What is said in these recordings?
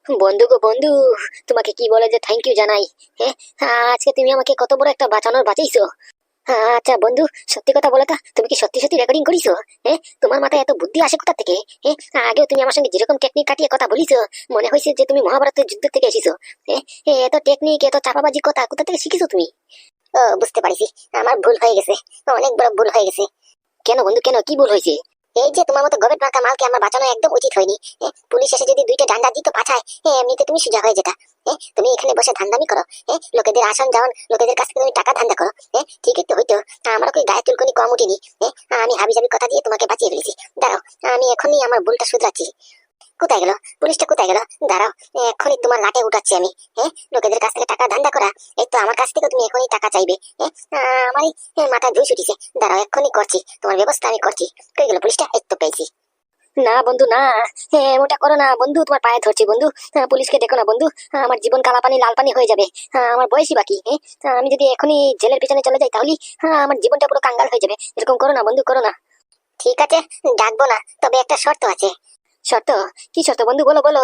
বন্ধু গো বন্ধু, তোমাকে কি বলে যে থ্যাংক ইউ জানাই। হ্যাঁ, আজকে তুমি আমাকে কত বড় একটা বাঁচাইছো। আচ্ছা বন্ধু, সত্যি কথা বলো তো, তুমি কি সত্যি সত্যি রেকর্ডিং করিছো? তোমার মাথায় এত বুদ্ধি আসে কোথা থেকে? আগেও তুমি আমার সঙ্গে যেরকম টেকনিক কাটিয়ে কথা বলিছো, মনে হয়েছে যে তুমি মহাভারতের যুদ্ধ থেকে এসেছো। এত টেকনিক, এত চাপাবাজি কথা কোথা থেকে শিখেছো তুমি? ও, বুঝতে পারছি, আমার ভুল হয়ে গেছে, অনেক বড় ভুল হয়ে গেছে। কেন বন্ধু, কেন, কি ভুল হয়েছে? এই যে তোমার মতো গবেট মার্কা মালকে আমার বাঁচানো একদম উচিত হয়নি। পুলিশ এসে যদি দুইটা ডান্ডা দিত পাছায়, এমনিতে তুমি সোজা হয়ে যেতা। তুমি এখানে বসে ধান্দামি করো, লোকেদের আসন যাওয়ান, লোকেদের কাছ থেকে তুমি টাকা ধান্দা করো। ঠিকই তো হইতো, আমারও কি গায়ে চুলকুনি কম উঠিনি। আমি হাবিজাবি কথা দিয়ে তোমাকে বাঁচিয়ে ফেলেছি। দাঁড়াও, আমি এখনই আমার ভুলটা শুধরাচ্ছি। কোথায় গেল পুলিশটা, কোথায় গেল? দাঁড়াও, এখনই তোমার লাটে উঠাচ্ছি আমি। লোকেদের কাছ থেকে টাকা ধান্দা করা, এই তো আমার কাছ থেকে তুমি এখনই টাকা চাইবে। আমারই মাথা ধুই ছুটিছে। দাঁড়াও, এখনই করছি, তোমার ব্যবস্থা আমি করছি। কই গেল পুলিশটা? এই তো পেয়েছি। না বন্ধু না, এমনটা করো না বন্ধু, তোমার পায়ে ধরছি বন্ধু। পুলিশকে দেখো না বন্ধু, আমার জীবন কালা পানি লাল পানি হয়ে যাবে। আমার বয়সই বাকি। আমি যদি এখনই জেলের পিছনে চলে যাই তাহলে আমার জীবনটা পুরো কাঙ্গাল হয়ে যাবে। এরকম করো না বন্ধু, করো না। ঠিক আছে, ডাকবো না, তবে একটা শর্ত আছে। শর্ত? কি শর্ত বন্ধু, বলো বলো।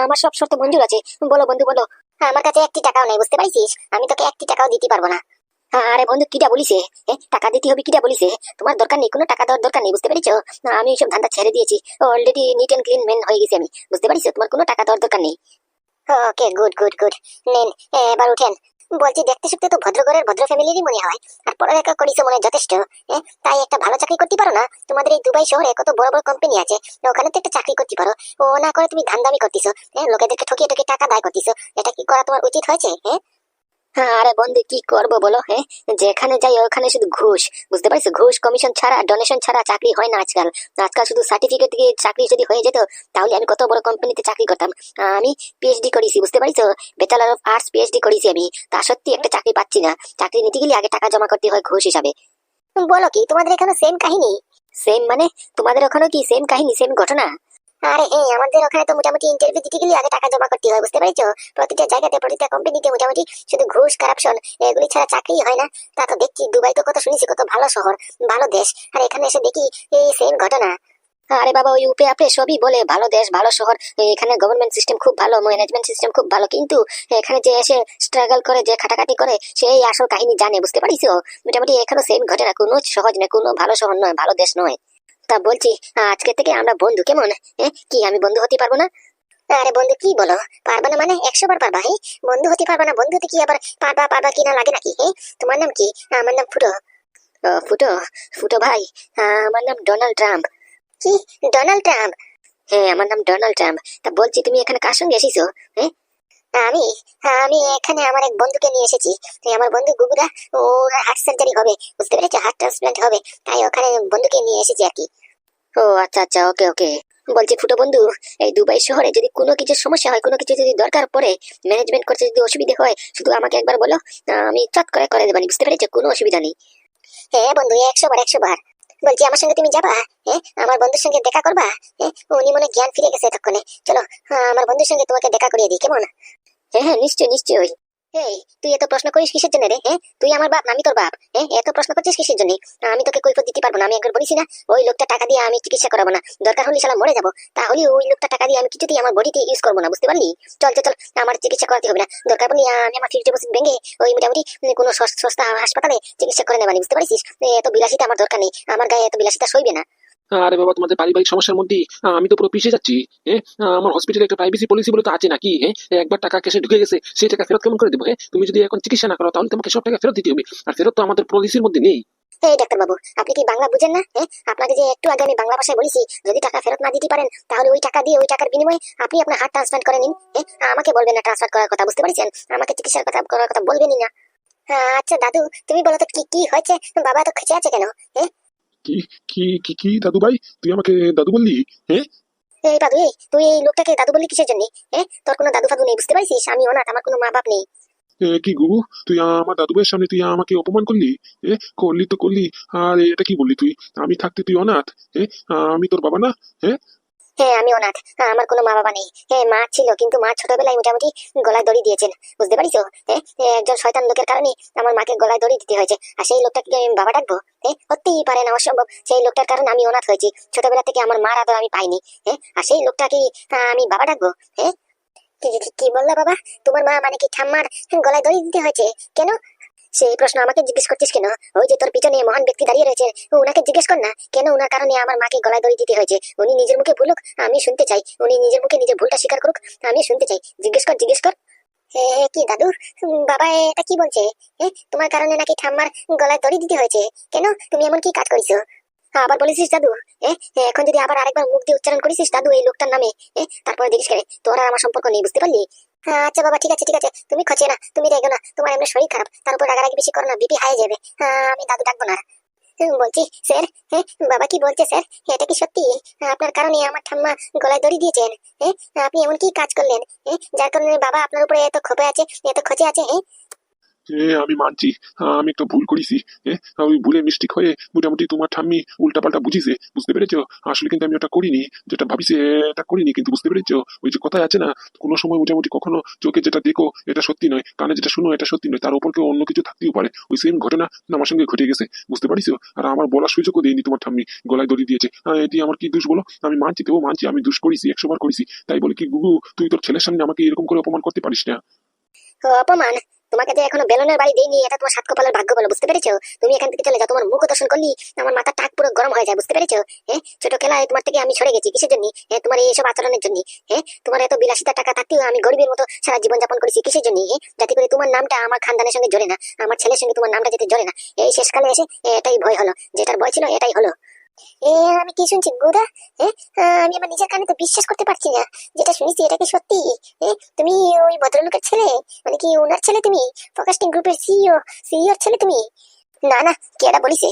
আমার সব শর্ত মঞ্জুর আছে, বলো বন্ধু বলো। আমার কাছে একটি টাকাও নেই, বুঝতে পারছিস? আমি তোকে একটি টাকাও দিতে পারবো না। আরে বন্ধু, কিটা বলিছে? টাকা দিতে হবে, কিটা বলিছে? তোমার দরকার নেই, কোনো টাকা দেওয়ার দরকার নেই, বুঝতে পেরেছো? আমি এইসব ধান্দা ছেড়ে দিয়েছি, already neat and clean man হয়ে গেছি আমি, বুঝতে পারছো? তোমার কোনো টাকা দেওয়ার দরকার নেই। ওকে, গুড গুড গুড। নেন, এবার উঠেন। বলছি, দেখতে শুনতে তো ভদ্র ঘরের ভদ্র ফ্যামিলিরই মনে হয়, আর পড়ালেখা করিছো মনে হয় যথেষ্ট। তাই একটা ভালো চাকরি করতে পারো না? তোমাদের এই দুবাই শহরে কত বড় বড় কোম্পানি আছে, ওখানে তো একটা চাকরি করতে পারো। ও না করে তুমি ধান্দামি করতেছো, লোকেদেরকে ঠকিয়ে ঠকিয়ে টাকা দায় করতেছো। এটা কি করা তোমার উচিত হয়েছে? আরে বন্ধু, কি করবো বলো? যেখানে যাই ওখানে শুধু ঘুষ, বুঝতে পারছো? ঘুষ কমিশন ছাড়া, ডোনেশন ছাড়া চাকরি হয় না আজকাল। আজকাল শুধু সার্টিফিকেট দিয়ে চাকরি যদি হয়ে যেত, তাহলে আমি কত বড় কোম্পানিতে চাকরি করতাম। আমি পিএইচডি করেছি, বুঝতে পারছো? ব্যাচেলর অফ আর্টস পিএইচডি করেছি আমি, তা সত্যি একটা চাকরি পাচ্ছি না। চাকরি নিতে গেলে আগে টাকা জমা করতে হয় ঘুষ হিসাবে। বলো কি, তোমাদের এখানে সেম কাহিনী? সেম মানে? তোমাদের ওখানে কি সেম কাহিনী, সেম ঘটনা? আরে আমাদের ওখানে তো মোটামুটি ইন্টারভিউ দিতে গেলে আগে টাকা জমা করতে হয়, বুঝতে পেরেছো? প্রতিটা জায়গাতে, প্রতিটা কোম্পানিতে মোটামুটি শুধু ঘুষ, কারাপশন, এগুলি ছাড়া চাকরি হয় না। তা তো দেখছি, দুবাই তো কত শুনেছি, কত ভালো শহর, ভালো দেশ, আর এখানে এসে দেখি এই সেম ঘটনা। আরে বাবা, ওই উপে আপে সবই বলে ভালো দেশ, ভালো শহর, এখানে গভর্নমেন্ট সিস্টেম খুব ভালো, ম্যানেজমেন্ট সিস্টেম খুব ভালো, কিন্তু এখানে যে এসে স্ট্রাগল করে, যে খাটাখাটি করে, সেই আসল কাহিনী জানে, বুঝতে পারিস? মোটামুটি এখানে সেম ঘটনা, কোনো সহজ নয়, কোনো ভালো শহর নয়, ভালো দেশ নয়। তা বলছি, আজকে থেকে আমরা বন্ধু, কেমন? কি আমি বন্ধু হতে পারবো না? আরে বন্ধু, কি বলো? পারবা না মানে 100 বার পারবা। বন্ধু হতে পারবা না? বন্ধু হতে কি আবার পারবা পারবা কি না লাগে নাকি? তোমার নাম কি? আমার নাম ফুটো। ফুটো? ফুটো ভাই, আমার নাম ডোনাল্ড ট্রাম্প। কি? Donald Trump? হ্যাঁ, আমার নাম ডোনাল্ড ট্রাম্প। তা বলছি, তুমি এখানে কার সঙ্গে এসেছো? আমি আমি এখানে আমার এক বন্ধুকে নিয়ে এসেছি। আমার বন্ধু গুগুরা, ও হার্ট সার্জারি হবে, বুঝতে পেরেছো? হার্ট ট্রান্সপ্লান্ট হবে, তাই ওখানে বন্ধুকে নিয়ে এসেছি আর কি। ও আচ্ছা আচ্ছা, ওকে ওকে। বলছি ফুটো বন্ধু, এই দুবাই শহরে যদি কোনো কিছু সমস্যা হয়, কোনো কিছু যদি দরকার পড়ে, ম্যানেজমেন্ট করতে যদি অসুবিধা হয়, শুধু আমাকে একবার বলো, আমি চট করে করে দেবানি, বুঝতে পেরেছো? কোনো অসুবিধা নেই। হ্যাঁ বন্ধু, 100 বার 100 বার। বলছি, আমার সঙ্গে তুমি যাবা? আমার বন্ধুর সঙ্গে দেখা করবা? উনি মনে হয় জ্ঞান ফিরে গেছে এতক্ষণে। চলো, আমার বন্ধুর সঙ্গে তোমাকে দেখা করিয়ে দিই, কেমন? হ্যাঁ হ্যাঁ, নিশ্চয়ই নিশ্চয়ই। এই, তুই এত প্রশ্ন করিস কিসের জন্য রে? তুই আমার বাপ না আমি তোর বাপ? এত প্রশ্ন করছিস কিসের জন্য? আমি তোকে কৈফিয়ত দিতে পারবো না, আমি একবার বলিস না, ওই লোকটা টাকা দিয়ে আমি চিকিৎসা করাবো না, দরকার হলে শালা মরে যাবো, তাহলে ওই লোকটা টাকা দিয়ে আমি কিছুতেই আমার বডিতে ইউজ করবো না, বুঝতে পারলি? চল চল চল, আমার চিকিৎসা করাতে হবে না, দরকার পড়লে আমি আমার ফিফটি ডিপোজিট ভেঙে ওই মোটামুটি কোনো সস্তা হাসপাতালে চিকিৎসা করে নেবানি, বুঝতে পারছিস? এত বিলাসিতা আমার দরকার নেই, আমার গায়ে এত বিলাসিতা সইবে না। আরে বাবা, তোমাদের পারিবারিক সমস্যার মধ্যে আমি তো পুরো পিছিয়ে যাচ্ছি। আমার হসপিটালে একটা প্রাইভেসি পলিসি বলে তো আছে নাকি? একবার টাকা ক্যাশে ঢুকে গেছে, সেই টাকা ফেরত কেমন করে দেবো? তুমি যদি এখন চিকিৎসা না করো, তাহলে তোমাকে সব টাকা ফেরত দিতে হবে, আর ফেরত তো আমাদের পলিসির মধ্যে নেই। এই ডাক্তার বাবু, আপনি কি বাংলা বুঝেন না? আপনাকে যে একটু আগে আমি বাংলা ভাষায় বলেছি, যদি টাকা ফেরত না দিতে পারেন, তাহলে ওই টাকা দিয়ে, ওই টাকার বিনিময়ে আপনি আপনার হার্ট ট্রান্সপ্লান্ট করে নিন। আমাকে বলবেন না ট্রান্সফার করার কথা, বুঝতে পারছেন? আমাকে চিকিৎসার কথা করার কথা বলবেনই না। আচ্ছা দাদু, তুমি বলো তো, কি কি হয়েছে? বাবা তো খেচে আছে কেন? কি কি কি কি দাদু ভাই, তুই আমাকে দাদু বললি? হ্যাঁ, এই দাদু, তুই এই লোকটাকে দাদু বললি কিসের জন্য? তোর কোনো দাদু ফাদু নেই, বুঝতে পারছিস? আমি অনাথ, আমার কোনো মা বাপ নেই। কি গুবু, তুই আমার দাদু ভাইয়ের সামনে তুই আমাকে অপমান করলি? করলি তো করলি, আর এটা কি বললি তুই? আমি থাকতে তুই অনাথ? আমি তোর বাবা না? হ্যাঁ, হ্যাঁ, আমি অনাথ, আমার কোনো মা বাবা নেই। মা ছিল, কিন্তু মা ছোটবেলায় মোটামুটি গলায় দড়ি দিয়েছেন, বুঝতে পারিস? একজন শয়তান লোকের কারণে আমার মাকে গলায় দড়ি দিতে হয়েছে, আর সেই লোকটাকে কি আমি বাবা ডাকবো? হতেই পারে না, অসম্ভব। সেই লোকটার কারণে আমি অনাথ হয়েছি, ছোটবেলা থেকে আমার মার আদর আমি পাইনি। আর সেই লোকটাকে আমি বাবা ডাকবো? কি বললা বাবা? তোমার মা মানে কি ঠাম্মার গলায় দড়ি দিতে হয়েছে কেন? সেই প্রশ্ন আমাকে জিজ্ঞেস করছিস কেন? ওই যে তোর পিছনে মহান ব্যক্তি দাঁড়িয়ে রয়েছে, ওনাকে জিজ্ঞেস কর না কেন ওনার কারণে আমার মাকে গলায় দড়ি দিতে হয়েছে। উনি নিজের মুখে বলুক, আমি শুনতে চাই। উনি নিজের মুখে নিজের ভুলটা স্বীকার করুক, আমি শুনতে চাই। জিজ্ঞেস কর, জিজ্ঞেস কর। কি দাদু? বাবা এটা কি বলছে? তোমার কারণে নাকি ঠাম্মার গলায় দড়ি দিতে হয়েছে? কেন? তুমি এমন কি কাজ করেছো? আবার বলেছিস দাদু? এখন যদি আবার আরেকবার মুখ দিয়ে উচ্চারণ করেছিস দাদু এই লোকটার নামে, তারপরে দেখিস কেন তোর আর আমার সম্পর্ক নেই, বুঝতে পারলি? আচ্ছা বাবা, ঠিক আছে ঠিক আছে, তুমি খোঁজে না, তুমি রেগো না, তোমার এমনি শরীর খারাপ, তার উপর রাগারাগি বেশি করো না, বিপি হাই যাবে। আমি দাদু ডাকবো না। বলছি স্যার, বাবা কি বলছে স্যার? এটা কি সত্যি? আপনার কারণে আমার ঠাম্মা গলায় দড়ি দিয়েছেন? আপনি এমন কি কাজ করলেন যার কারণে বাবা আপনার উপরে এত ক্ষোভে আছে, এত খোঁজে আছে? আমি মানছি, আমি একটা ভুল করেছি। ওই ভুলে মিস্টেক হয়ে মোটামুটি তোমার ঠাম্মি উল্টাপাল্টা বুঝিছে, বুঝতে পেরেছো? আসলে কিন্তু আমি ওটা করিনি, যেটা ভাবিছে এটা করিনি, কিন্তু বুঝতে পেরেছো? ওই যে কথায় আছে না, কোনো সময় মোটামুটি কখনো চোখে যেটা দেখো এটা সত্যি নয়, কানে যেটা শুনো এটা সত্যি নয়, তার উপর কেউ অন্য কিছু থাকতেও পারে। ওই সেম ঘটনা আমার সঙ্গে ঘটে গেছে, বুঝতে পারিছো? আর আমার বলার সুযোগও দেয়নি তোমার ঠাম্মি, গলায় দড়ি দিয়েছে। এটি আমার কি দোষ বলো? আমি মানছি, তবু মানছি আমি দোষ করেছি, 100 বার করেছি। তাই বলে কি গুগু তুই তোর ছেলের সামনে আমাকে এরকম করে অপমান করতে পারিস না? অপমান? তোমাকে যে এখনো বেলনের বাড়ি দেয়নি এটা তোমার সাত কপালের ভাগ্য বলো, বুঝতে পেরেছো? তুমি এখান থেকে চলে যাও, তোমার মুখ দর্শন করলি আমার মাথা টাক পুরো গরম হয়ে যায়, বুঝতে পেরেছো? ছোট খেলায় তোমার থেকে আমি সরে গেছি কিসের জন্য? তোমার এইসব আচরণের জন্য। তোমার এত বিলাসিতা টাকা থাকতেও আমি গরিবের মতো সারা জীবন যাপন করেছি কিসের জন্য? যাতে করে তোমার নামটা আমার খানদানের সঙ্গে জড়ে না, আমার ছেলের সঙ্গে তোমার নামটা যাতে জড়ে না। এই শেষকালে এসে এটাই ভয় হলো, যেটার ভয় ছিল এটাই হলো। আমি কি শুনছি গুদা? আমি আমার নিজের কানে তো বিশ্বাস করতে পারছি না, যেটা শুনেছি এটা কি সত্যি? তুমি ওই ভদ্রলোকের ছেলে, মানে কি ওনার ছেলে তুমি? ফোকাস্টিং গ্রুপের সিইওর ছেলে তুমি? না না, কেডা বলিছে?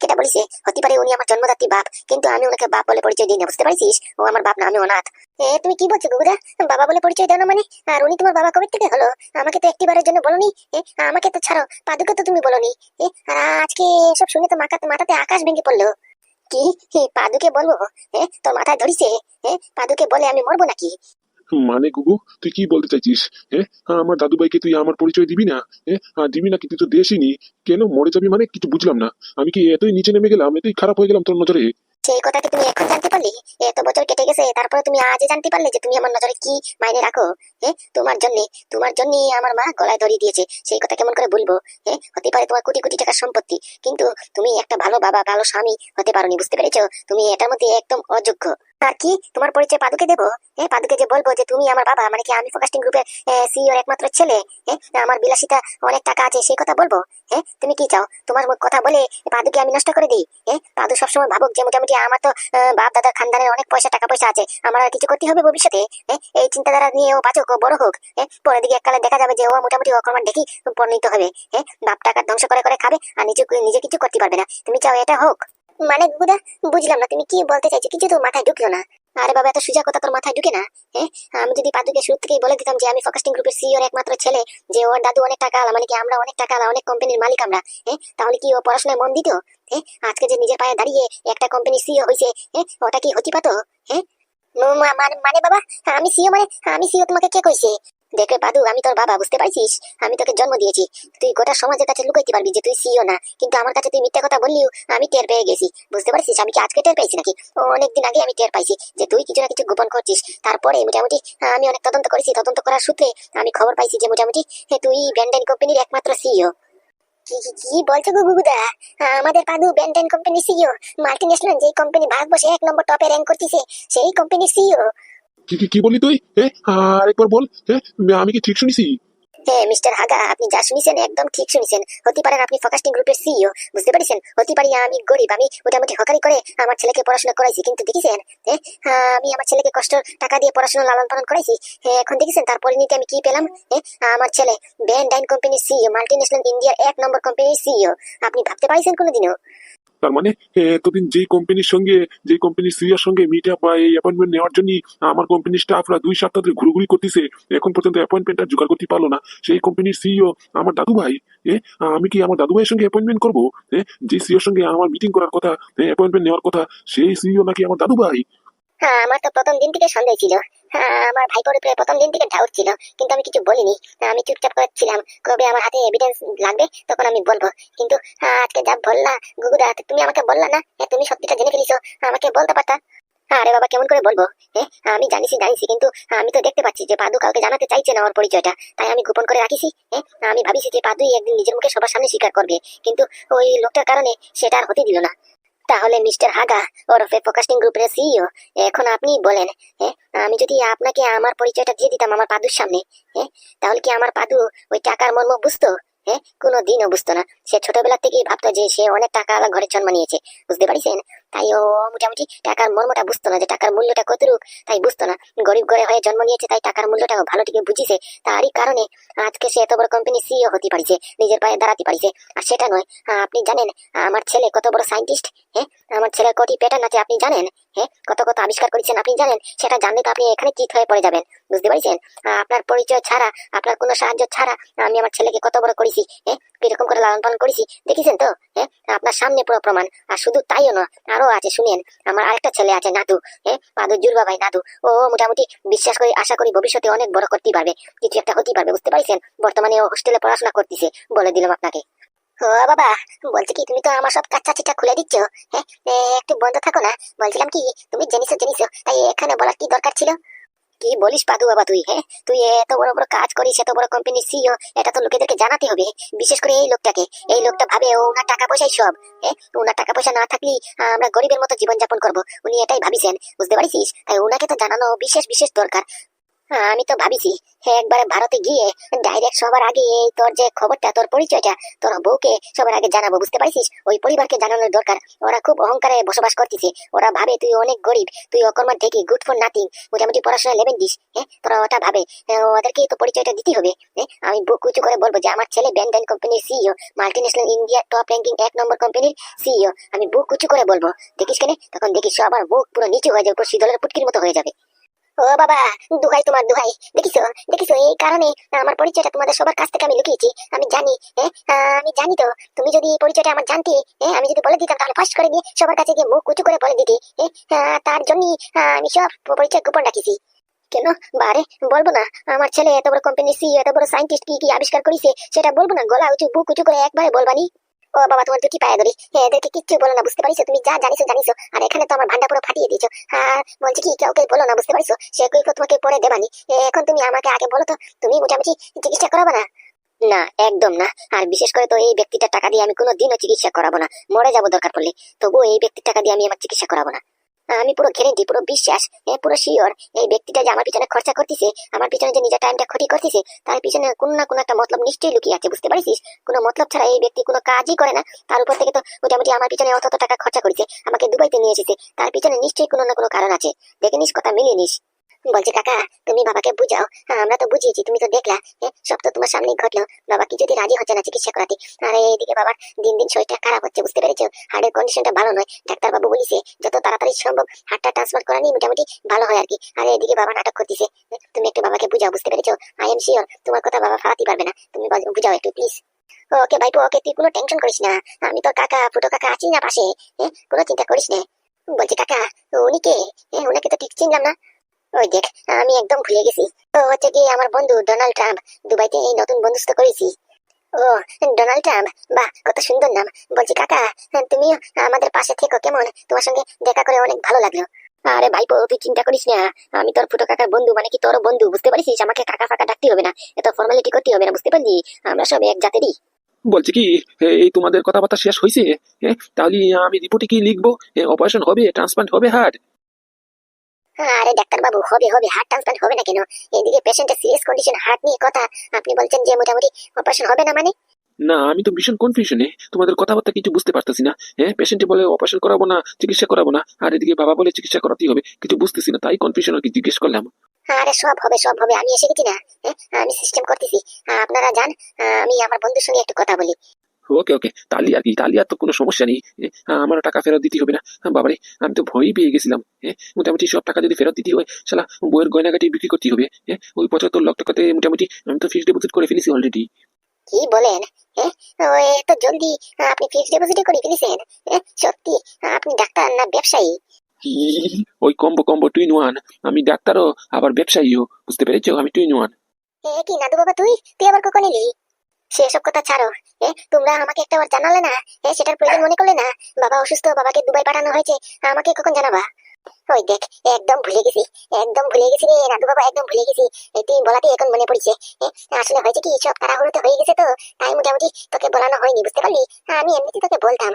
কেডা বলিছে? হতে পারে উনি আমার জন্মদাত্রী বাপ, কিন্তু আমি ওনাকে বাপ বলে পরিচয় দিই না, বুঝতে পারছিস? ও আমার বাপ না, আমি অনাথ। তুমি কি বলছো গুদা? বাবা বলে পরিচয় দাও না মানে? আর উনি তোমার বাবা কবে থেকে হলো? আমাকে তো একটিবারের জন্য বলনি। আমাকে তো ছাড়ো, পাদুকে তো তুমি বলনি। আর আজকে এসব শুনে তো মাথাতে আকাশ ভেঙে পড়লো। কি? পাদুকে বলবো? তোর মাথায় ধরিছে? পাদুকে বলে আমি মরবো নাকি? মানে গুগু তুই কি বলতে চাইছিস? আমার দাদু ভাইকে তুই আমার পরিচয় দিবি না? দিবি না, কিন্তু তুই তো দেশিনি, কেন মরে যাবি মানে? কিছু বুঝলাম না। আমি কি এতই নিচে নেমে গেলাম, এতই খারাপ হয়ে গেলাম তোর নজরে? সেই কথা কি তুমি এখন জানতে পারলি? এত বছর কেটে গেছে তারপরে তুমি আজই জানতে পারলে যে তুমি আমার নজরে কি মাইনে রাখো? তোমার জন্য আমার মা গলায় দড়ি দিয়েছে, সেই কথা কেমন করে বলবো? হতে পারে তোমার কোটি কোটি টাকার সম্পত্তি, কিন্তু তুমি একটা ভালো বাবা ভালো স্বামী হতে পারোনি, বুঝতে পেরেছো? তুমি এটার মধ্যে একদম অযোগ্য। আর কি তোমার পরিচয় পাদুকে দেবো? পাদুকে যে বলবো যে তুমি আমার বাবা, মানে কি আমি ফোকাস্টিং গ্রুপের সিইওর একমাত্র ছেলে, আমার বিলাসিতা অনেক টাকা আছে, সেই কথা বলবো? তুমি কি চাও তোমার কথা বলে পাদুকে আমি নষ্ট করে দিই? পাদু সবসময় ভাবুক যে মোটামুটি আমার তো বাপ দাদার খানদানের অনেক টাকা পয়সা আছে, আমার আর কিছু করতে হবে ভবিষ্যতে? এই চিন্তাধারা নিয়ে ও বাঁচুক, ও বড় হোক। পরের দিকে এককালে দেখা যাবে যে ও মোটামুটি অকর্মার দেখি পরিণত হবে। বাপ টাকা ধ্বংস করে করে খাবে আর নিজে কিছু করতে পারবে না। তুমি চাও এটা হোক? মানে গুদা, বুঝলাম না তুমি কি বলতে চাইছো, কিছু তো মাথায় ঢুকলো না। আরে বাবা, এত সোজা কথা তোর মাথায় ঢুকে না? আমি যদি পাদুকে শুরু থেকেই বলে দিতাম যে আমি ফোকাস্টিং গ্রুপের সিইওর একমাত্র ছেলে, যে ওর দাদু অনেক টাকা আলা, মানে কি আমরা অনেক টাকা আলা, অনেক কোম্পানির মালিক আমরা, তাহলে কি ও পড়াশোনায় মন দিত? আজকে যে নিজের পায়ে দাঁড়িয়ে একটা কোম্পানির সিইও হয়েছে, ওটা কি হতে পারতো? মানে বাবা, আমি সিইও তোমাকে কে কইছে? দেখে পাদু, আমি তোর বাবা, বুঝতে পারছিস? আমি তোকে জন্ম দিয়েছি, তুই গোটা সমাজের কাছে লুকাইতে পারবি যে তুই সিইও না, কিন্তু আমার কাছে তুই মিথ্যা কথা বললিও আমি টের পেয়ে গেছি, বুঝতে পারছিস? আমি কি আজকে টের পাইছি নাকি? অনেকদিন আগে আমি টের পাইছি যে তুই কিছু না কিছু গোপন করছিস। তারপরে মোটামুটি আমি অনেক তদন্ত করেছি, তদন্ত করার সূত্রে আমি খবর পাইছি যে মোটামুটি তুই ব্যান্ডেন কোম্পানির একমাত্র সিইও। কি কি কি বলছো গো গুগুদা? আমাদের পাদু ব্যান্ডেন কোম্পানির সিইও, মাল্টি ন্যাশনাল যে কোম্পানি ভারতবর্ষে 1 নম্বর টপে র্যাঙ্ক করতেছে সেই কোম্পানির সিইও। কি কি কি বলি তুই? আরেকবার বল। আমি কি ঠিক শুনেছি? হ্যাঁ মিস্টার হাগা, আপনি যা শুনেছেন একদম ঠিক শুনেছেন। হতে পারেন আপনি ফোকাস্টিং গ্রুপের সিইও, বুঝতে পারছেন? হতে পারি আমি গরিব, আমি মোটামুটি হকারি করে আমার ছেলেকে পড়াশোনা করাইছি, কিন্তু দেখেছেন আমি আমার ছেলেকে কষ্ট টাকা দিয়ে পড়াশোনা লালন পালন করাইছি। এখন দেখেছেন তার পরিণতি আমি কি পেলাম? আমার ছেলে ব্যান্ডাইন কোম্পানির সিইও, মাল্টি ন্যাশনাল ইন্ডিয়ার 1 নম্বর কোম্পানির সিইও। আপনি ভাবতে পারছেন কোনোদিনও? তার মানে এতদিন যেই কোম্পানির সিইওর সঙ্গে মিট আপ বা এই অ্যাপয়েন্টমেন্ট নেওয়ার জন্য আমার কোম্পানির স্টাফরা 2 সপ্তাহ ধরে ঘুরঘুরি করতেছে, এখন পর্যন্ত অ্যাপয়েন্টমেন্টটা জোগাড় করতে পারলো না। সেই কোম্পানির সিইও আমার দাদু ভাই। আমি কি আমার দাদু ভাইয়ের সঙ্গে অ্যাপয়েন্টমেন্ট করবো? যে সিইওর সঙ্গে আমার মিটিং করার কথা, অ্যাপয়েন্টমেন্ট নেওয়ার কথা, সেই সিইও নাকি আমার দাদু ভাই? আমার তো প্রথম দিন থেকে সন্দেহ ছিল। আমার ভাইপোর উপরে প্রথম দিন থেকে ডাউট ছিল, কিন্তু আমি কিছু বলিনি। আমি চুপচাপ করেছিলাম, কবে আমার হাতে এভিডেন্স লাগবে তখন আমি বলবো। কিন্তু আজকে যা বললা গুগুদা, তুমি আমাকে বললা না? তুমি সত্যিটা জেনে ফেলিছো, আমাকে বলতে পারতা। আরে বাবা কেমন করে বলবো? আমি জানিছি জানিছি, কিন্তু আমি তো দেখতে পাচ্ছি যে পাদু কাউকে জানাতে চাইছে না আমার পরিচয়টা, তাই আমি গোপন করে রাখিছি। আমি ভাবিছি যে পাদুই একদিন নিজের মুখে সবার সামনে স্বীকার করবে, কিন্তু ওই লোকটার কারণে সেটা আর হতে দিল না। তাহলে মিস্টার হাগা ওরফে ফোকাস্টিং গ্রুপের সিইও, এখন আপনি বলেন, আমি যদি আপনাকে আমার পরিচয়টা দিয়ে দিতাম আমার পাদুর সামনে, তাহলে কি আমার পাদু ওই টাকার মর্ম বুঝতো? কোনো দিনও বুঝতো না। সে ছোটবেলা থেকেই ভাবতো যে সে অনেক টাকা ঘরে জন্ম নিয়েছে, বুঝতে পারছেন? তাই ও মোটামুটি টাকার মর্মটা বুঝতো না, যে টাকার মূল্যটা কতটুক তাই বুঝতো না। গরিব ঘরে হয়ে জন্ম নিয়েছে তাই টাকার মূল্যটা ভালো থেকে বুঝিছে, তারই কারণে আজকে সে এত বড় কোম্পানি সিইও হতে পারিছে, নিজের পায়ে দাঁড়াতে পারিছে। আর সেটা নয়, আপনি জানেন আমার ছেলে কত বড় সায়েন্টিস্ট? আমার ছেলের কোটি প্যাটার্ন আছে আপনি জানেন? কত কত আবিষ্কার করেছেন আপনি জানেন? সেটা জানলে তো আপনি এখানে চিত হয়ে পড়ে যাবেন, বুঝতে পারছেন? আপনার পরিচয় ছাড়া, আপনার কোনো সাহায্য ছাড়া আমি আমার ছেলেকে কত বড় করেছি, কিরকম করে লালন পালন করেছি দেখেছেন তো? আপনার সামনে পুরো প্রমাণ। আর শুধু তাইও না, আরো আছে শুনেন। আমার আরেকটা ছেলে আছে নাদু, পাদু জুরবা ভাই নাদু। ও মোটামুটি বিশ্বাস করি, আশা করি ভবিষ্যতে অনেক বড় করতে পারবে, কিছু একটা হতে পারবে, বুঝতে পারছেন? বর্তমানে ও হোস্টেলে পড়াশোনা করতেছে, বলে দিলাম আপনাকে। ও বাবা, বলছি কি তুমি তো আমার সব কাঁচা চিটা খুলে দিচ্ছ। একটু বন্ধ থাকো না। বলছিলাম কি, তুমি জেনিছো জেনিছো, তাই এখানে বলার কি দরকার ছিল? কি বলিস পাদু বাবা তুই? তুই এত বড় বড় কাজ করিস, এত বড় কোম্পানির সিইও, এটা তো লোকেদেরকে জানাতে হবে। বিশেষ করে এই লোকটাকে। এই লোকটা ভাবে ওনার টাকা পয়সাই সব। ওনার টাকা পয়সা না থাকলে আমরা গরিবের মতো জীবন যাপন করবো, উনি এটাই ভাবিছেন, বুঝতে পারিস? তাই ওনাকে তো জানানো বিশেষ বিশেষ দরকার। আমি তো ভাবিছি একবারে ভারতে গিয়ে ডাইরেক্ট সবার আগে এই তোর যে খবরটা, তোর পরিচয়টা তোর বউকে সবার আগে জানাবো, বুঝতে পারছিস? ওই পরিবারকে জানানোর দরকার। ওরা খুব অহংকারে বসবাস করতেছে, ওরা ভাবে তুই অনেক গরিব, তুই অকর্মার ঢেকি, গুড ফর নাথিং, মোটামুটি পড়াশোনা লেভেন দিস। তোরা ওটা ভাবে, ওদেরকে তো পরিচয়টা দিতে হবে। আমি বুক উঁচু করে বলবো যে আমার ছেলে ব্যান্ডাইন কোম্পানির CEO, multinational India top ranking 1 নম্বর কোম্পানির সিইও। আমি বুক উঁচু করে বলবো, দেখিস কেন? তখন দেখিস সবার বুক পুরো নিচু হয়ে যাবে, পুরো শীতলের পুটকির মতো হয়ে যাবে। ও বাবা, দুহাই তোমার দুহাই। দেখিছো দেখিছো, এই কারণে আমার পরিচয়টা তোমাদের সবার কাছ থেকে আমি লুকিয়েছি। আমি জানি, আমি জানি তো। তুমি যদি এই পরিচয়টা আমার জানতে, আমি যদি বলে দিতাম তাহলে ফার্স্ট করে দিয়ে সবার কাছে গিয়ে মুখ উঁচু করে বলে দিতে। তার জন্যই আমি সব পরিচয় গোপন রাখিছি। কেন বারে বলবো না? আমার ছেলে এত বড় কোম্পানির সিইও, এত বড় সায়েন্টিস্ট, কি কি আবিষ্কার করেছে সেটা বলবো না? গলা উঁচু, বুক উঁচু করে একবারে বলবানি। ও বাবা, তোমার দুটি পায়ে ধরি, এদেরকে কিচ্ছু বলো না, বুঝতে পারিছো? তুমি যা জানিছো জানিছো, আর এখানে তো আমার ভান্ডা পুরো ফাটিয়ে দিয়েছো। আর বলছি কি, কাউকে বলো না, বুঝতে পারিছো? সে কই তোমাকে পরে দেবানি। এখন তুমি আমাকে আগে বলো তো, তুমি মোটামুটি চিকিৎসা করাবো না? না, একদম না। আর বিশেষ করে তো এই ব্যক্তিটার টাকা দিয়ে আমি কোনো দিনও চিকিৎসা করাবো না। মরে যাবো দরকার পড়লে, তবুও এই ব্যক্তির টাকা দিয়ে আমি আমার চিকিৎসা করাবো না। আমি পুরো গ্যারেন্টি, পুরো বিশ্বাস, পুরো শিওর, এই ব্যক্তিটা যে আমার পিছনে খরচা করতেছে, আমার পিছনে যে নিজের টাইমটা ক্ষতি করতেছে, তার পিছনে কোনো না কোনো একটা মতলব নিশ্চয়ই লুকিয়ে আছে, বুঝতে পারিস? কোনো মতলব ছাড়া এই ব্যক্তি কোনো কাজই করে না। তার উপর থেকে তো মোটামুটি আমার পিছনে অত টাকা খরচা করেছে, আমাকে দুবাইতে নিয়ে এসেছে, তার পিছনে নিশ্চয়ই কোনো না কোনো কারণ আছে। দেখে নিস, কথা মিলিয়ে নিস। বলছি কাকা, তুমি বাবাকে বুঝাও। আমরা তো বুঝিয়েছি, তুমি তো দেখলা, সব তো তোমার সামনেই ঘটলো। বাবা কিছুতেই রাজি হচ্ছে না চিকিৎসা করাতে। আর এইদিকে বাবার দিন দিন শরীরটা খারাপ হচ্ছে, বুঝতে পেরেছো? হার্টের কন্ডিশনটা ভালো নয়। ডাক্তার বাবু বলিছে যত তাড়াতাড়ি সম্ভব হার্টটা ট্রান্সফার করা নিয়ে মোটামুটি ভালো হয় আর কি। আর এদিকে বাবা নাটক করতেছে। তুমি একটু বাবাকে বুঝাও, বুঝতে পেরেছো? আই এম শিওর তোমার কথা বাবা ফালাতে পারবে না, তুমি বুঝাও একটু প্লিজ। ওকে ভাইপো, ওকে, তুই কোনো টেনশন করিস না। আমি তোর কাকা, ফুটো কাকা আছি না পাশে, কোনো চিন্তা করিস না। বলছি কাকা, উনি কে? উনাকে তো ঠিক চিনলাম না। ওই দেখ, আমি একদম ভুলে গেছি। তো হচ্ছে কি আমার বন্ধু ডোনাল্ড ট্রাম্প, দুবাইতে এই নতুন বন্ধুত্ব করেছি। ও, ডোনাল্ড ট্রাম্প, বাহ কত সুন্দর নাম। বলছি কাকা, তুমিও আমাদের পাশে থেকো কেমন? তোমার সঙ্গে দেখা করে অনেক ভালো লাগলো। আরে ভাইপো, তুই চিন্তা করিস না, আমি তোর ফুটো কাকার বন্ধু, মানে কি তোর বন্ধু, বুঝতে পারিস? আমাকে কাকা ফাঁকা ডাকতে হবে না, এত ফর্মালিটি করতে হবে না, বুঝতে পারলি? আমরা সব এক জাতেরই। বলছি কি, এই তোমাদের কথাবার্তা শেষ হয়েছে? তাহলে আমি রিপোর্টে কি লিখবো? অপারেশন হবে, ট্রান্সপ্লান্ট হবে হার্ট? আরে ডাক্তার বাবু, হবে হবে, হার্ট ট্রান্সপ্লান্ট হবে না কেন? এদিকে পেশেন্টের সিরিয়াস কন্ডিশন, হার্ট নিয়ে কথা, আপনি বলছেন যে মোটামুটি অপারেশন হবে না মানে? না, আমি তো ভীষণ কনফিউশনে, তোমাদের কথাবার্তা কিছু বুঝতে পারতেছি না। পেশেন্টে বলে অপারেশন করাবো না, চিকিৎসা করাবো না, আর এদিকে বাবা বলে চিকিৎসা করাতেই হবে, কিছু বুঝতেছি না, তাই কনফিউশন আর কি, জিজ্ঞেস করলাম। আরে সব হবে সব হবে, আমি এসে গেছি না? আমি সিস্টেম করতেছি। আপনারা যান, আমি আমার বন্ধুর সঙ্গে একটু কথা বলি। ওকে ওকে, তাহলে আর কি, তাহলে আর তো কোনো সমস্যা নেই। আমার টাকা ফেরত দিতে হবে না। বাবারে, আমি তো ভয়ই পেয়ে গেছিলাম। মোটামুটি সব টাকা যদি ফেরত দিতে হয়, শালা বইয়ের গয়নাগাটি বিক্রি করতে হবে। ওই 75 লাখ টাকাতে মোটামুটি আমি তো ফিক্সড ডিপোজিট করে ফেলেছি অলরেডি। কি বলেন? ওই এত জলদি আপনি ফিক্সড ডিপোজিট করে ফেলেছেন? সত্যি? আপনি ডাক্তার না ব্যবসায়ী? ওই কম্বো কম্বো টুইন ওয়ান, আমি ডাক্তারও আবার ব্যবসায়ীও, বুঝতে পেরেছো? আমি টুইন ওয়ান। কি নাদু বাবা, তুই তুই আবার কখন এলি? সেসব কথা ছাড়ো। তোমরা আমাকে একটা বার জানালে না? সেটার প্রয়োজন মনে করলে না? বাবা অসুস্থ, বাবাকে দুবাই পাঠানো হয়েছে, আমাকে কখন জানাবা? ওই দেখ, একদম ভুলে গেছি, একদম ভুলে গেছি রে নাদু বাবা, একদম ভুলে গেছি। এই তুই বলাতে এখন মনে পড়ছে। আসলে হয়েছে কি, সব তাড়াহুড়োতে হয়ে গেছে তো, তাই মোটামুটি তোকে বলানো হয়নি, বুঝতে পারলি। আমি এমনিতে তোকে বলতাম।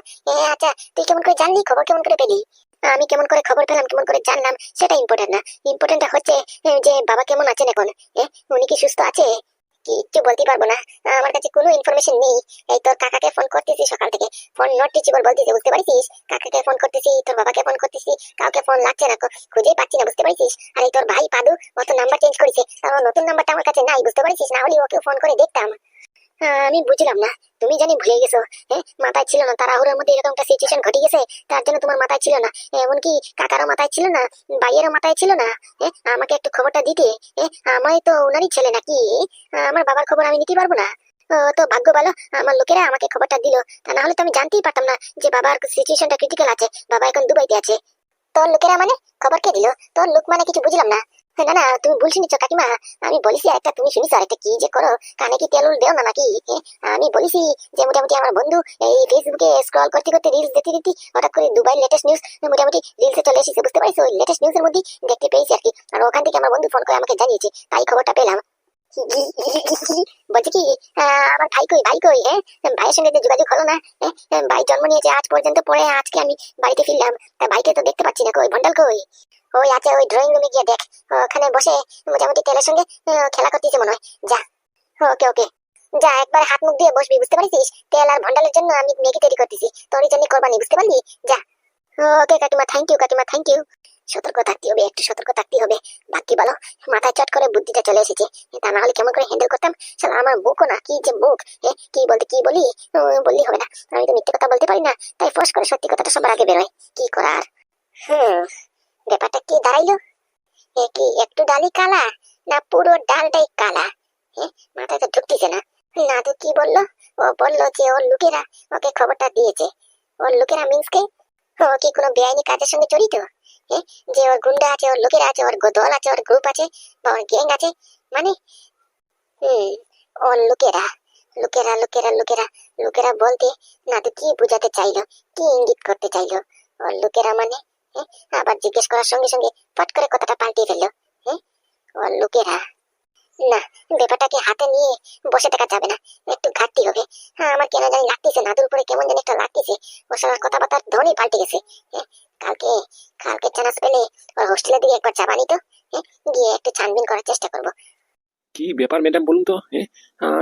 আচ্ছা, তুই কেমন করে জানলি, খবর কেমন করে পেলি? আমি কেমন করে খবর পেলাম, কেমন করে জানলাম, সেটা ইম্পর্টেন্ট না। ইম্পর্টেন্টটা হচ্ছে যে বাবা কেমন আছেন এখন। উনি কি সুস্থ আছে? কিচ্ছু বলতে পারবো না, আমার কাছে কোনো ইনফরমেশন নেই। এই তোর কাকাকে ফোন করতেছি সকাল থেকে, ফোন নট রিচেবল বলতেছে, বুঝতে পারছিস। কাকাকে ফোন করতেছি, তোর বাবাকে ফোন করতেছি, কাউকে ফোন লাগছে না, খুঁজেই পাচ্ছি না, বুঝতে পারছিস। আর এই তোর ভাই পাদু, ও তো নাম্বার চেঞ্জ করেছে, তার নতুন নাম্বারটা আমার কাছে নাই, বুঝতে পারছিস। না হলে ওকে ফোন করে দেখতাম। আমি বুঝলাম না, তুমি জানি ভুলে গেছো। মাথায় ছিল না, তাড়াহুড়োর মধ্যে এরকম একটা সিচুয়েশন ঘটে গেছে, তার জন্য তোমার মাথায় ছিল না। এমনকি কাকারও মাথায় ছিল না, ভাইয়েরও মাথায় ছিল না। আমাকে একটু খবরটা দিতে। আমায় তো ওনারই ছেলে নাকি, আমার বাবার খবর আমি নিতে পারবো না? তো ভাগ্য ভালো, আমার লোকেরা আমাকে খবরটা দিল, তা না হলে তো আমি জানতেই পারতাম না যে বাবার সিচুয়েশনটা ক্রিটিক্যাল আছে, বাবা এখন দুবাইতে আছে। তোর লোকেরা মানে? খবর কে দিল? তোর লোক মানে কিছু বুঝলাম না। না না, তুমি ভুল শুনিছ কাকিমা। আমি বলেছি একটা, তুমি শুনিস আর একটা, কি যে করো, কানে কি তেল দেও না নাকি? আমি বলেছি যে মোটামুটি আমার বন্ধু এই ফেসবুকে স্ক্রল করতে করতে রিলস দেখতে দেখতে হঠাৎ করে দুবাই লেটেস্ট নিউজ মোটামুটি রিলসে চলে এসেছে, বুঝতে পারছো। ওই লেটেস্ট নিউজের মধ্যে দেখতে পেয়েছি আর কি, আর ওখান থেকে আমার বন্ধু ফোন করে আমাকে জানিয়েছে, তাই খবরটা পেলাম। বলছি কি, আমার ভাই কই, ভাই কই? ভাইয়ের সঙ্গে যে যোগাযোগ হলো না। ভাই জন্ম নিয়েছে আজ পর্যন্ত, পরে আজকে আমি বাড়িতে ফিরলাম, তা ভাইকে তো দেখতে পাচ্ছি না, কই ভন্ডাল কই? ওই আছে ওই ড্রয়িং রুমে গিয়ে দেখ, ওখানে বসে মোটামুটি তেলের সঙ্গে খেলা করতেছে মনে হয়। যা, ওকে ওকে, যা একবার হাত মুখ দিয়ে বসবি, বুঝতে পারছিস। তেল আর ভন্ডালের জন্য আমি ম্যাগি তৈরি করতেছি, তোরই জন্য করবানি, বুঝতে পারলি। যা। ওকে কাকিমা, থ্যাংক ইউ কাকিমা, থ্যাংক ইউ। সতর্ক থাকতে হবে, একটু সতর্ক থাকতে হবে। বাকি বলো, মাথায় চট করে বুদ্ধিটা চলে এসেছে, তা না হলে কেমন করে হ্যান্ডেল করতাম। শালা আমার মুখও না, কি যে মুখ, কি বলতে কি বলি, বললি হবে না। আমি তো মিথ্যে কথা বলতে পারি না, তাই ফোর্স করে সত্যি কথাটা সবার আগে বেরোয়, কি করার। ব্যাপারটা কি দাঁড়াইলো, কি একটু ডালি কালা, না পুরো ডালটাই কালা? মাথায় তো ঢুকতেছে না। না তো কি বললো, ও বললো যে ওর লোকেরা ওকে খবরটা দিয়েছে। ওর লোকেরা মিন্স কে? ও কি কোনো বেআইনি কাজের সঙ্গে জড়িত? যে ওর গুন্ডা আছে, ওর লোকেরা আছে, ওর দল আছে, ওর গ্রুপ আছে, বা ওর গ্যাং আছে, মানে ওর লোকেরা, লোকেরা লোকেরা লোকেরা লোকেরা বলতে না তো কি বোঝাতে চাইলো, কি ইঙ্গিত করতে চাইলো? ওর লোকেরা মানে? আবার জিজ্ঞেস করার সঙ্গে সঙ্গে ফট করে কথাটা পাল্টিয়ে ফেললো। ওর লোকেরা, না, ব্যাপারটাকে হাতে নিয়ে বসে থাকা যাবে না, একটু ঘাটতি হবে। আমার কেন জানি লাগতেছে, নাদুর উপরে কেমন জানি একটা লাগতেছে, ওর সঙ্গে কথাবার্তার ধরনই পাল্টে গেছে। কালকে কালকে চান্স পেলে ওর হোস্টেলের দিকে একবার যাবানি তো, গিয়ে একটু ছানবিন করার চেষ্টা করবো। কি ব্যাপার ম্যাডাম বলুন তো?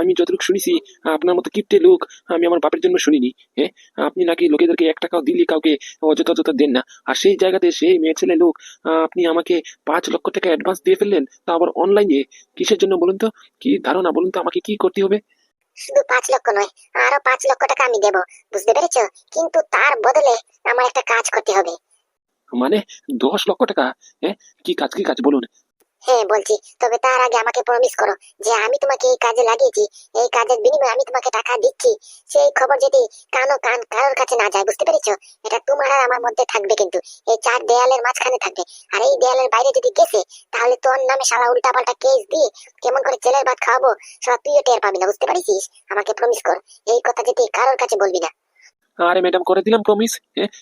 আমি যতটুকু শুনেছি, আপনার মতো কিপ্টে লোক আমি আমার বাপের জন্য শুনিনি। আপনি নাকি লোকেদেরকে 1 টাকাও দিলে কাউকে অযথা অযথা দেন না, আর সেই জায়গাতে সেই মেয়ে ছেলে লোক, আপনি আমাকে 5 লক্ষ টাকা অ্যাডভান্স দিয়ে ফেললেন, তা আবার অনলাইনে। কিসের জন্য বলুন তো? কি ধারণা বলুন তো, আমাকে কি করতে হবে? শুধু 5 লক্ষ নয়, আরো 5 লক্ষ টাকা আমি দেবো, বুঝতে পেরেছো। কিন্তু তার বদলে আমার একটা কাজ করতে হবে। মানে 10 লক্ষ টাকা? কি কাজ, কি কাজ বলুন? বলছি, তবে তার আগে আমাকে প্রমিস করো যে আমি তোমাকে এই কাজে লাগিয়েছি, এই কাজের বিনিময়ে আমি তোমাকে টাকা দিচ্ছি, সেই খবর যদি কারোর কাছে না যায়, বুঝতে পেরেছো। এটা তোমার আর আমার মধ্যে থাকবে, কিন্তু এই 4 দেয়ালের মাঝখানে থাকবে। আর এই দেয়ালের বাইরে যদি গেছে, তাহলে তোর নামে সারা উল্টা পাল্টা কেস দিয়ে কেমন করে জেলের ভাত খাওয়াবো, সারা তুইও টের পাবি না, বুঝতে পারিস। আমাকে প্রমিস কর, এই কথা যদি কারোর কাছে বলবি না। আরে ম্যাডাম, করে দিলাম প্রমিস।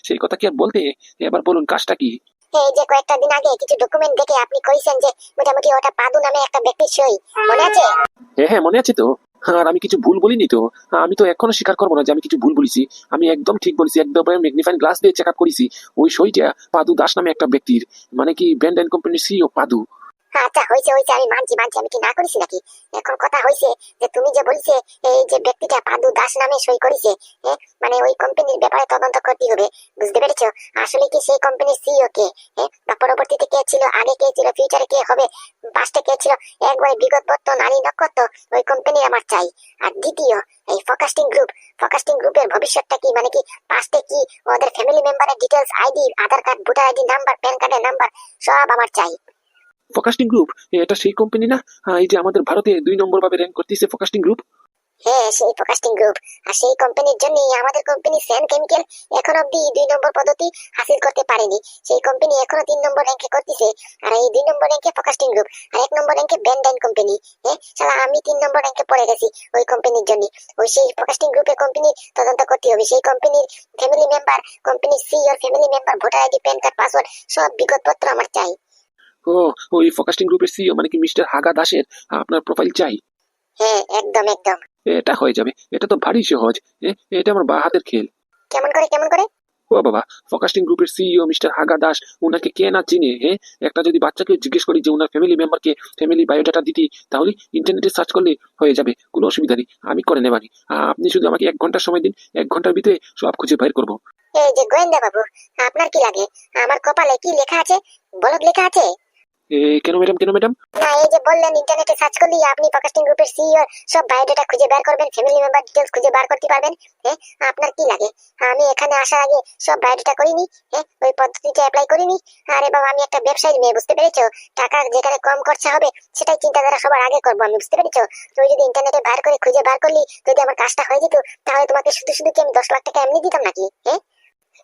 সেই কথা কি আর বলতে, এবার বলুন কাজটা কি? এই যে কয়েকটা দিন আগে কিছু ডকুমেন্ট দেখে আপনি কইছেন যে মোটামুটি ওটা পাদু নামে একটা ব্যক্তির সই, মনে আছে? হ্যাঁ মনে আছে তো। আর আমি কিছু ভুল বলিনি তো। আমি তো এখনো স্বীকার করবো না যে আমি কিছু ভুল বলেছি। আমি একদম ঠিক বলেছি, একদম ম্যাগনিফাইং গ্লাস দিয়ে চেক আপ করেছি। ওই সইটা পাদু দাস নামে একটা ব্যক্তির, মানে কি ব্র্যান্ড এন্ড কোম্পানির সিইও পাদু। আচ্ছা, হয়েছে হয়েছে, আমি মানছি মানছি, আমি কি না করেছি নাকি? এখন কথা হয়েছে যে তুমি যে বলছে এই যে ব্যক্তিটা পাদু দাস নামে সই করেছে, মানে ওই কোম্পানির ব্যাপারে তদন্ত করতে হবে, বুঝতে পেরেছো। আসলে কি সেই কোম্পানির সিইও কে, বা পরবর্তীতে কে ছিল, আগে কে ছিল, ফিউচারে কে হবে, পাস্টে কে ছিল, একবারে বিগত বর্তমান নারী নক্ষত্র ওই কোম্পানি আমার চাই। আর দ্বিতীয়, এই ফোকাস্টিং গ্রুপের ভবিষ্যৎটা কি, মানে কি পাস্টে কি ওদের ফ্যামিলি মেম্বারের details, ID, Aadhaar card, voter ID number, PAN কার্ডের নাম্বার সব আমার চাই। ফোকাস্টিং গ্রুপ? এটা সেই কোম্পানি না, এই যে আমাদের ভারতে 2 নম্বর ভাবে র্যাঙ্ক করতেছে ফোকাস্টিং গ্রুপ? হ্যাঁ, সেই ফোকাস্টিং গ্রুপ। আর সেই কোম্পানির জন্যই আমাদের কোম্পানি সেন কেমিক্যাল এখন অব্দি 2 নম্বর পদ্ধতি হাসিল করতে পারেনি। সেই কোম্পানি এখনো 3 নম্বর র্যাঙ্কে করতেছে। আর এই 2 নম্বর র্যাঙ্কে ফোকাস্টিং গ্রুপ, আর 1 নম্বর র্যাঙ্কে ব্যান্ডাইন কোম্পানি। হ্যাঁ শালা, আমি 3 নম্বর র্যাঙ্কে পড়ে গেছি ওই কোম্পানির জন্য। ওই সেই ফোকাস্টিং গ্রুপের কোম্পানির তদন্ত করতে হবে। সেই কোম্পানির ফ্যামিলি মেম্বার, কোম্পানির CEO, family member, voter ID, pan card, password সব বিগতপত্র আমার চাই। ও, ওই ফোকাস্টিং গ্রুপের সিইও মানে কি মিস্টার হাগা দাসের আপনার প্রোফাইল চাই? হ্যাঁ, একদম একদম। এটা হয়ে যাবে, এটা তো ভারী সহজ। এটা আমার বা হাতের খেল। কেমন করে কেমন করে? ও বাবা, ফোকাস্টিং গ্রুপের সিইও মিস্টার হাগা দাস, ওনাকে কে না চিনে? একটা যদি বাচ্চাকে জিজ্ঞেস করি যে ওনার ফ্যামিলি মেম্বারকে ফ্যামিলি বায়োডাটা দিতি, তাহলে ইন্টারনেটে সার্চ করলে হয়ে যাবে, কোনো অসুবিধা নেই, আমি করে নেবানি। আপনি শুধু আমাকে 1 ঘন্টার সময় দিন, 1 ঘন্টার ভিতরে সব খুঁজে বের করবো। এই যে গোয়েন্দা বাবু, আপনার কি লাগে? আমার কপালে কি লেখা আছে? বলদ লেখা আছে? কেন ম্যাডাম, কেন ম্যাডাম? না, এই যে বললেন ইন্টারনেটে সার্চ করলেই আপনি ফোকাস্টিং গ্রুপের সিইও সব বায়োডাটা খুঁজে বের করবেন, ফ্যামিলি মেম্বার ডিটেইলস খুঁজে বের করতে পারবেন। হ্যাঁ, আপনার কি লাগে? আমি এখানে আসার আগে সব বায়োডাটা করিনি? হ্যাঁ, ওই পদ্ধতিটা অ্যাপ্লাই করিনি? আরে বাবা, আমি একটা ব্যবসায়ী মেয়ে, বুঝতে পেরেছো? টাকা যেখানে কম খরচা হবে সেটাই চিন্তাধারা সবার আগে করবো আমি, বুঝতে পেরেছো? তুই যদি ইন্টারনেটে বার করে খুঁজে বার করলি, যদি আমার কাজটা হয়ে যেত, তাহলে তোমাকে শুধু শুধু কি আমি 10 লাখ টাকা এমনি দিতাম নাকি? হ্যাঁ,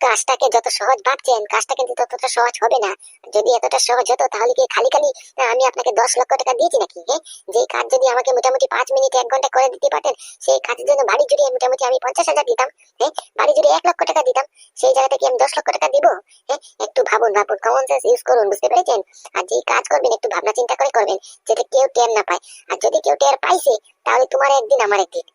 কাজটাকে যত সহজ ভাবছেন, কাজটা কিন্তু ততটা সহজ হবে না। যদি এতটা সহজ হতো তাহলে কি খালি খালি আমি আপনাকে 10 লক্ষ টাকা দিয়েছি নাকি? হ্যাঁ, যে কাজ যদি আমাকে মোটামুটি 5 মিনিট 1 ঘন্টা করে দিতে পারতেন, সেই কাজের জন্য বাড়ি জুড়ে মোটামুটি আমি 50,000 দিতাম। হ্যাঁ, বাড়ি জুড়ে 1 লক্ষ টাকা দিতাম। সেই জায়গা থেকে আমি 10 লক্ষ টাকা দিব? হ্যাঁ, একটু ভাবুন, ভাবুন, কমন সেন্স ইউজ করুন, বুঝতে পেরেছেন? আর যে কাজ করবেন একটু ভাবনা চিন্তা করে করবেন, যাতে কেউ টের না পায়। আর যদি কেউ টের পাইছে, তাহলে তোমার একদিন আমার একদিন।